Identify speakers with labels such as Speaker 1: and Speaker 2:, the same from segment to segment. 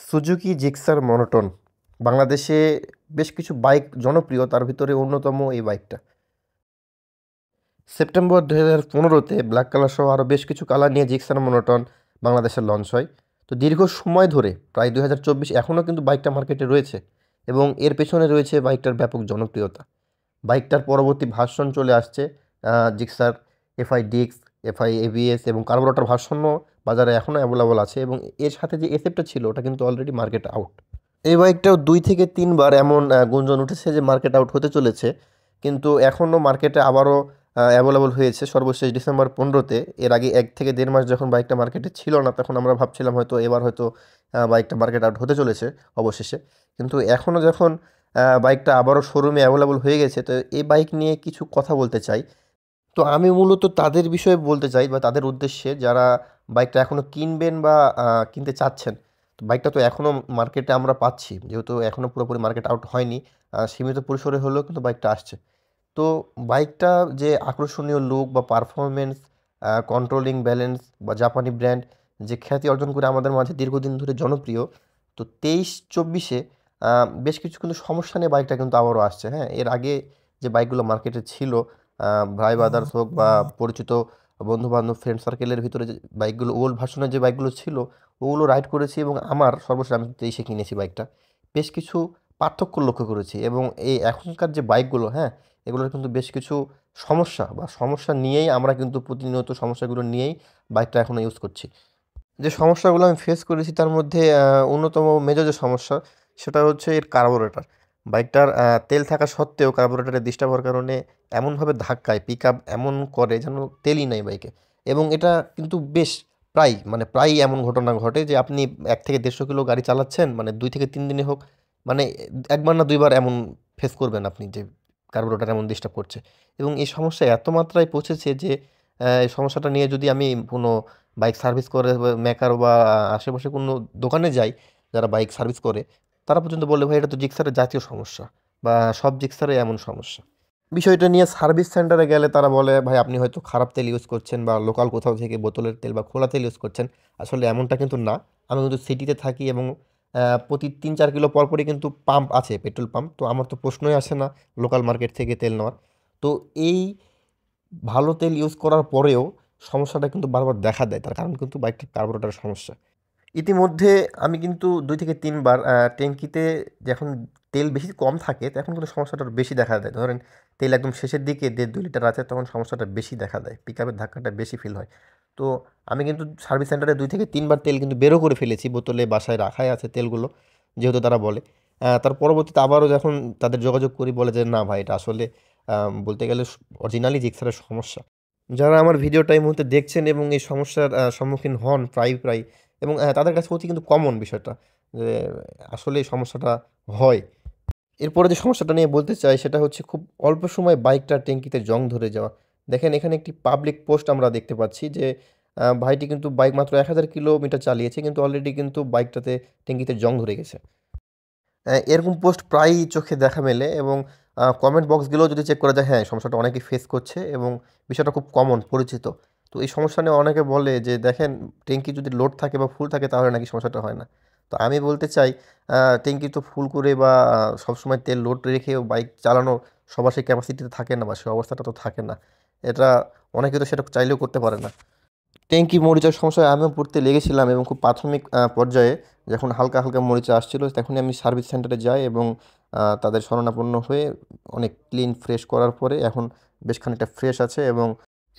Speaker 1: Suzuki Gixxer monotone বাংলাদেশে বেশ কিছু বাইক জনপ্রিয়, তার ভিতরে অন্যতম এই বাইকটা। সেপ্টেম্বর 2015-তে ব্ল্যাক কালার সহ আরও বেশ কিছু কালার নিয়ে জিক্সার মনোটন বাংলাদেশে লঞ্চ হয়। তো দীর্ঘ সময় ধরে প্রায় 2024 এখনও কিন্তু বাইকটা মার্কেটে রয়েছে এবং এর পেছনে রয়েছে বাইকটার ব্যাপক জনপ্রিয়তা। বাইকটার পরবর্তী ভার্সন চলে আসছে, জিক্সার এফআই ডিক্স, এফআই এবিএস এবং কার্বোরেটর ভার্সনও বাজারে এখনও অ্যাভেলেবল আছে এবং এর সাথে যে এসএফটা ছিল ওটা কিন্তু অলরেডি মার্কেট আউট। এই বাইকটাও 2 থেকে 3 বার এমন গুঞ্জন উঠেছে যে মার্কেট আউট হতে চলেছে, কিন্তু এখনও মার্কেটে আবারও অ্যাভেলেবল হয়েছে সর্বশেষ ডিসেম্বর 15-তে। এর আগে 1 থেকে 1.5 মাস যখন বাইকটা মার্কেটে ছিল না, তখন আমরা ভাবছিলাম হয়তো এবার হয়তো বাইকটা মার্কেট আউট হতে চলেছে অবশেষে। কিন্তু এখনও যখন বাইকটা আবারও শোরুমে অ্যাভেলেবল হয়ে গেছে, তো এই বাইক নিয়ে কিছু কথা বলতে চাই। তো আমি মূলত তাদের বিষয়ে বলতে চাই বা তাদের উদ্দেশ্যে যারা বাইকটা এখনও কিনবেন বা কিনতে চাচ্ছেন। তো বাইকটা তো এখনও মার্কেটে আমরা পাচ্ছি, যেহেতু এখনও পুরোপুরি মার্কেট আউট হয়নি, সীমিত পরিসরে হলেও কিন্তু বাইকটা আসছে। তো বাইকটা যে আকর্ষণীয় লুক বা পারফরমেন্স, কন্ট্রোলিং ব্যালেন্স বা জাপানি ব্র্যান্ড যে খ্যাতি অর্জন করে আমাদের মাঝে দীর্ঘদিন ধরে জনপ্রিয়, তো 23-24-এ বেশ কিছু কিন্তু সমস্যা নিয়ে বাইকটা কিন্তু আবারও আসছে। হ্যাঁ, এর আগে যে বাইকগুলো মার্কেটে ছিল, ভাই ব্রাদার্স হোক বা পরিচিত বন্ধুবান্ধব ফ্রেন্ড সার্কেলের ভিতরে যে বাইকগুলো ওল্ড ভার্সনের যে বাইকগুলো ছিল, ওগুলো রাইড করেছি এবং আমার সর্বশেষ আমি 23-এ কিনেছি বাইকটা। বেশ কিছু পার্থক্য লক্ষ্য করেছি এবং এই এখনকার যে বাইকগুলো, হ্যাঁ, এগুলোর কিন্তু বেশ কিছু সমস্যা বা সমস্যা নিয়েই আমরা কিন্তু প্রতিনিয়ত সমস্যাগুলো নিয়েই বাইকটা এখনও ইউজ করছি। যে সমস্যাগুলো আমি ফেস করেছি তার মধ্যে অন্যতম মেজর যে সমস্যা সেটা হচ্ছে এর কার্বোরেটর। বাইকটার তেল থাকা সত্ত্বেও কার্বোরেটরে ডিস্টার্ব হওয়ার কারণে এমনভাবে ধাক্কায়, পিকআপ এমন করে যেন তেলই নাই বাইকে। এবং এটা কিন্তু বেশ প্রায়ই এমন ঘটনা ঘটে যে আপনি 1 থেকে 150 কিলো গাড়ি চালাচ্ছেন, মানে 2 থেকে 3 দিনে হোক, মানে 1 বার না 2 বার এমন ফেস করবেন আপনি যে কার্বোরেটর এমন ডিস্টার্ব করছে। এবং এই সমস্যা এত মাত্রায় পৌঁছেছে যে এই সমস্যাটা নিয়ে যদি আমি কোনো বাইক সার্ভিস করে বা মেকার বা আশেপাশে কোনো দোকানে যাই যারা বাইক সার্ভিস করে, তারা পর্যন্ত বলে, ভাই এটা তো জিক্সারের জাতীয় সমস্যা বা সব জিক্সারে এমন সমস্যা। বিষয়টা নিয়ে সার্ভিস সেন্টারে গেলে তারা বলে, ভাই আপনি হয়তো খারাপ তেল ইউজ করছেন বা লোকাল কোথাও থেকে বোতলের তেল বা খোলা তেল ইউজ করছেন। আসলে এমনটা কিন্তু না। আমি কিন্তু সিটিতে থাকি এবং প্রতি 3-4 কিলো পরপরই কিন্তু পাম্প আছে, পেট্রোল পাম্প। তো আমার তো প্রশ্নই আসে না লোকাল মার্কেট থেকে তেল নেওয়ার। তো এই ভালো তেল ইউজ করার পরেও সমস্যাটা কিন্তু বারবার দেখা দেয়। তার কারণ কিন্তু বাইকটার কার্বোরেটরের সমস্যা। ইতিমধ্যে আমি কিন্তু 2 থেকে 3 বার ট্যাঙ্কিতে যখন তেল বেশি কম থাকে তখন কিন্তু সমস্যাটা আরও বেশি দেখা দেয়। ধরেন তেল একদম শেষের দিকে 1.5-2 লিটার আছে, তখন সমস্যাটা বেশি দেখা দেয়। পিকআপের ধাক্কাটা বেশি ফিল হয়। তো আমি কিন্তু সার্ভিস সেন্টারে 2 থেকে 3 বার তেল কিন্তু বেরও করে ফেলেছি। বোতলে বাসায় রাখাই আছে তেলগুলো, যেহেতু তারা বলে। তার পরবর্তীতে আবারও যখন তাদের যোগাযোগ করি, বলে যে, "না ভাই, এটা আসলে বলতে গেলে অরিজিনালি জিক্সারের সমস্যা।" যারা আমার ভিডিওটা এই মুহূর্তে দেখছেন এবং এই সমস্যার সম্মুখীন হন প্রায়ই এবং তাদের কাছে অতি কিন্তু কমন বিষয়টা যে আসলে এই সমস্যাটা হয়। এরপরে যে সমস্যাটা নিয়ে বলতে চাই সেটা হচ্ছে খুব অল্প সময়ে বাইকটার ট্যাঙ্কিতে জং ধরে যাওয়া। দেখেন এখানে একটি পাবলিক পোস্ট আমরা দেখতে পাচ্ছি যে ভাইটি কিন্তু বাইক মাত্র 1000 কিলোমিটার চালিয়েছে কিন্তু অলরেডি কিন্তু বাইকটাতে ট্যাঙ্কিতে জং ধরে গেছে। এরকম পোস্ট প্রায়ই চোখে দেখা মেলে এবং কমেন্ট বক্সগুলোও যদি চেক করা যায়, হ্যাঁ, সমস্যাটা অনেকেই ফেস করছে এবং বিষয়টা খুব কমন, পরিচিত। তো এই সমস্যা নিয়ে অনেকে বলে যে, "দেখেন, ট্যাঙ্কি যদি লোড থাকে বা ফুল থাকে তাহলে নাকি সমস্যাটা হয় না।" তো আমি বলতে চাই, ট্যাঙ্কি তো ফুল করে বা সবসময় তেল লোড রেখেও বাইক চালানো সবার সেই ক্যাপাসিটিতে থাকে না বা সেই অবস্থাটা তো থাকে না। এটা অনেকে তো সেটা চাইলেও করতে পারে না। ট্যাঙ্কি মরিচার সমস্যায় আমিও পড়তে লেগেছিলাম এবং খুব প্রাথমিক পর্যায়ে যখন হালকা মরিচা আসছিল তখনই আমি সার্ভিস সেন্টারে যাই এবং তাদের শরণাপন্ন হয়ে অনেক ক্লিন ফ্রেশ করার পরে এখন বেশ খানিকটা ফ্রেশ আছে। এবং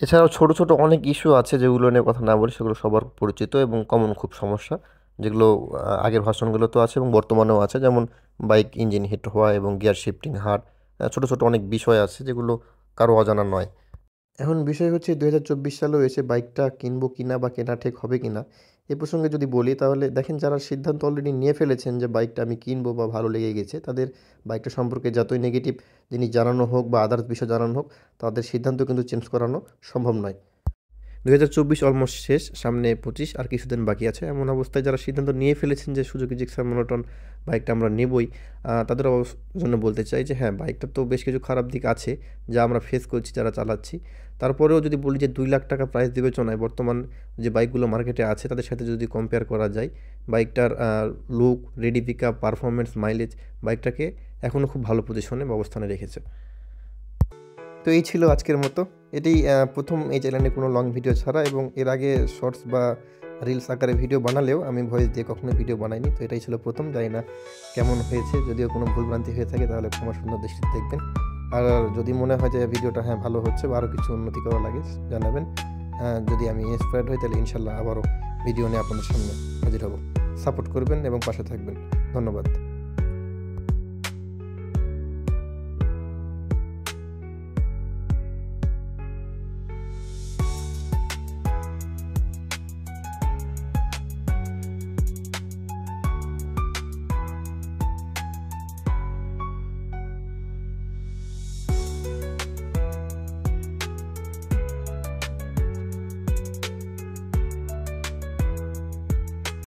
Speaker 1: এছাড়াও ছোট অনেক ইস্যু আছে যেগুলো নিয়ে কথা না বলি, সেগুলো সবার পরিচিত এবং কমন খুব সমস্যা, যেগুলো আগের ভার্সনগুলোতেও আছে এবং বর্তমানেও আছে। যেমন বাইক ইঞ্জিন হিট হওয়া এবং গিয়ার শিফটিং হার্ড, ছোট অনেক বিষয় আছে যেগুলো কারো অজানা নয়। এখন বিষয় হচ্ছে 2024 সালেও এসে বাইকটা কিনবো কিনা বা কেনা ঠিক হবে কিনা, এ প্রসঙ্গে যদি বলি তাহলে দেখেন, যারা সিদ্ধান্ত অলরেডি নিয়ে ফেলেছেন যে বাইকটা আমি কিনবো বা ভালো লেগে গেছে, তাদের বাইকটা সম্পর্কে যতই নেগেটিভ জিনিস জানানো হোক বা আদার্স বিষয় জানানো হোক, তাদের সিদ্ধান্ত কিন্তু চেঞ্জ করানো সম্ভব নয়। 2024 অলমোস্ট শেষ, সামনে 25 আর কিছুদিন বাকি আছে। এমন অবস্থায় যারা সিদ্ধান্ত নিয়ে ফেলেছেন যে সুজুকি জিক্সার মনোটন বাইকটা আমরা নেবই, তাদের জন্য বলতে চাই যে হ্যাঁ, বাইকটার তো বেশ কিছু খারাপ দিক আছে যা আমরা ফেস করছি যারা চালাচ্ছি। তারপরেও যদি বলি যে 2 লাখ টাকা প্রাইস বিবেচনায় বর্তমান যে বাইকগুলো মার্কেটে আছে তাদের সাথে যদি কম্পেয়ার করা যায়, বাইকটার look, ready pickup, performance, mileage বাইকটাকে এখনও খুব ভালো পজিশনে বা অবস্থানে রেখেছে। তো এই ছিল আজকের মতো। এটাই প্রথম এই চ্যানেলে কোনো লং ভিডিও ছাড়া, এবং এর আগে শর্টস বা রিলস আকারে ভিডিও বানালেও আমি ভয়েস দিয়ে কখনো ভিডিও বানাইনি। তো এটাই ছিল প্রথম, জানি না কেমন হয়েছে, যদিও কোনো ভুলভ্রান্তি হয়ে থাকে তাহলে ক্ষমা সুন্দর দৃষ্টিতে দেখবেন। আর যদি মনে হয় যে ভিডিওটা ভালো হচ্ছে বা আরও কিছু উন্নতি করা লাগে জানাবেন। যদি আমি ইন্সপায়ার্ড হই তাহলে ইনশাল্লাহ আবারও ভিডিও নিয়ে আপনাদের সামনে হাজির হব। সাপোর্ট করবেন এবং পাশে থাকবেন। ধন্যবাদ।